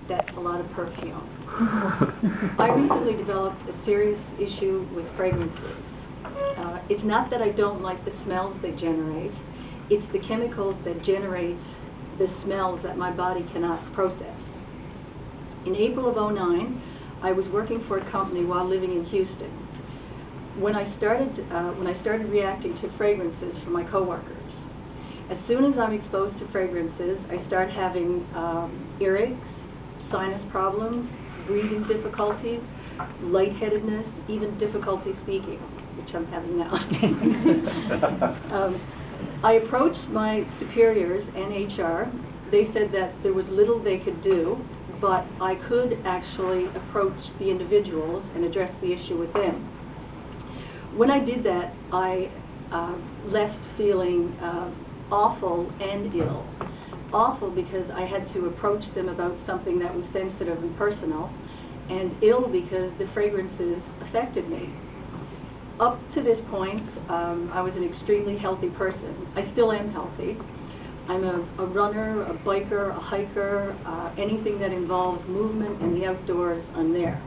that's a lot of perfume. I recently developed a serious issue with fragrances. It's not that I don't like the smells they generate, it's the chemicals that generate the smells that my body cannot process. In April of '09, I was working for a company while living in Houston. When I started reacting to fragrances from my coworkers, as soon as I'm exposed to fragrances, I start having earaches, sinus problems, breathing difficulties, lightheadedness, even difficulty speaking, which I'm having now. I approached my superiors and HR. They said that there was little they could do, but I could actually approach the individuals and address the issue with them. When I did that, I left feeling awful and ill. Awful because I had to approach them about something that was sensitive and personal, and ill because the fragrances affected me. Up to this point, I was an extremely healthy person. I still am healthy. I'm a runner, a biker, a hiker, anything that involves movement in the outdoors, I'm there.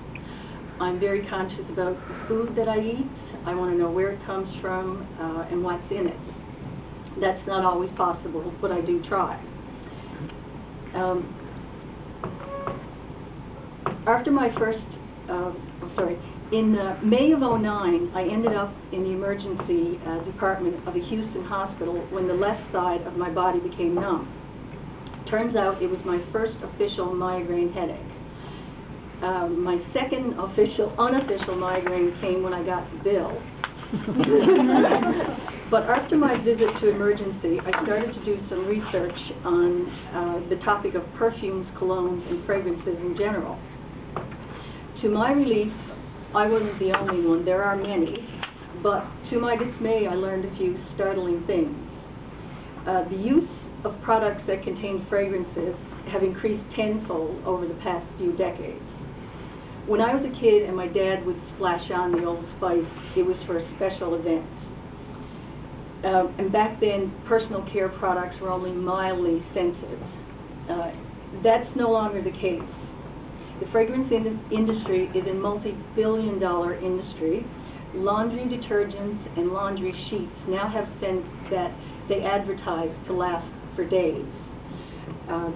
I'm very conscious about the food that I eat. I want to know where it comes from and what's in it. That's not always possible, but I do try. After my first, in May of '09, I ended up in the emergency department of a Houston hospital when the left side of my body became numb. Turns out it was my first official migraine headache. My second unofficial migraine came when I got the bill. But after my visit to emergency, I started to do some research on the topic of perfumes, colognes, and fragrances in general. To my relief, I wasn't the only one. There are many. But to my dismay, I learned a few startling things. The use of products that contain fragrances have increased tenfold over the past few decades. When I was a kid and my dad would splash on the Old Spice, it was for special events. And back then, personal care products were only mildly scented. That's no longer the case. The fragrance industry is a multi-billion-dollar industry. Laundry detergents and laundry sheets now have scents that they advertise to last for days.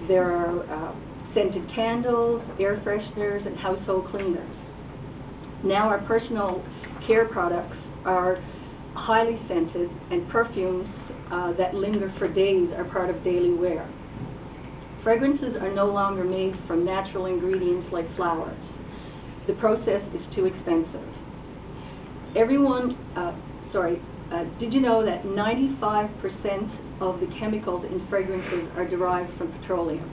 There are scented candles, air fresheners, and household cleaners. Now our personal care products are highly scented, and perfumes that linger for days are part of daily wear. Fragrances are no longer made from natural ingredients like flowers. The process is too expensive. Did you know that 95% of the chemicals in fragrances are derived from petroleum?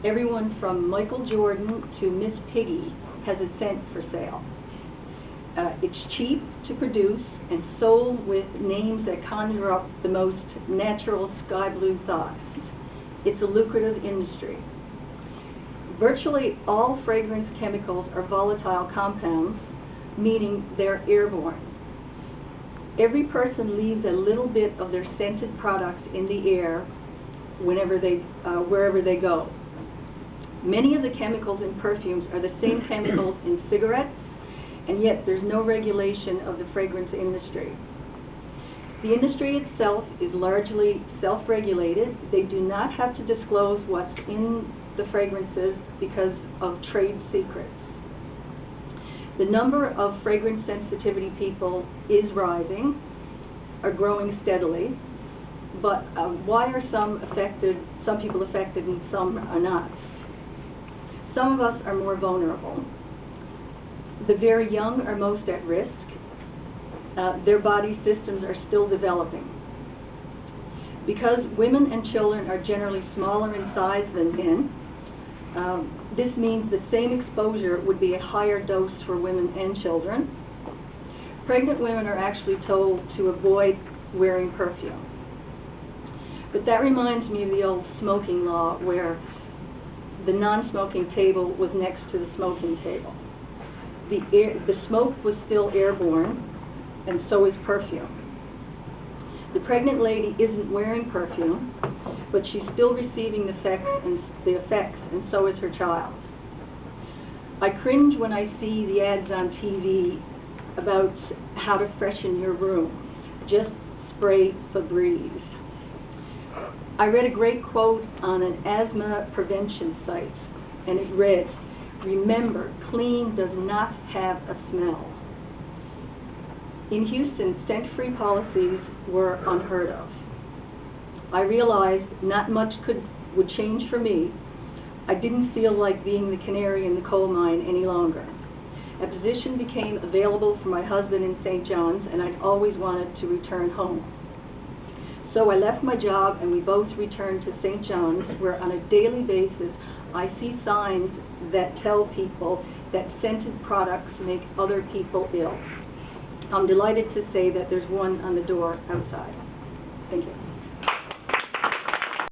Everyone from Michael Jordan to Miss Piggy has a scent for sale. It's cheap to produce and sold with names that conjure up the most natural sky blue thoughts. It's a lucrative industry. Virtually all fragrance chemicals are volatile compounds, meaning they're airborne. Every person leaves a little bit of their scented product in the air wherever they go. Many of the chemicals in perfumes are the same chemicals in cigarettes, and yet there's no regulation of the fragrance industry. The industry itself is largely self-regulated. They do not have to disclose what's in the fragrances because of trade secrets. The number of fragrance sensitivity people is rising, are growing steadily, but why are some people affected and some are not? Some of us are more vulnerable. The very young are most at risk. Their body systems are still developing. Because women and children are generally smaller in size than men, this means the same exposure would be a higher dose for women and children. Pregnant women are actually told to avoid wearing perfume. But that reminds me of the old smoking law where the non-smoking table was next to the smoking table. The smoke was still airborne, and so is perfume. The pregnant lady isn't wearing perfume, but she's still receiving the effects, and so is her child. I cringe when I see the ads on TV about how to freshen your room. Just spray Febreze. I read a great quote on an asthma prevention site, and it read, "Remember, clean does not have a smell." In Houston, scent-free policies were unheard of. I realized not much would change for me. I didn't feel like being the canary in the coal mine any longer. A position became available for my husband in St. John's, and I'd always wanted to return home. So I left my job, and we both returned to St. John's, where on a daily basis I see signs that tell people that scented products make other people ill. I'm delighted to say that there's one on the door outside. Thank you.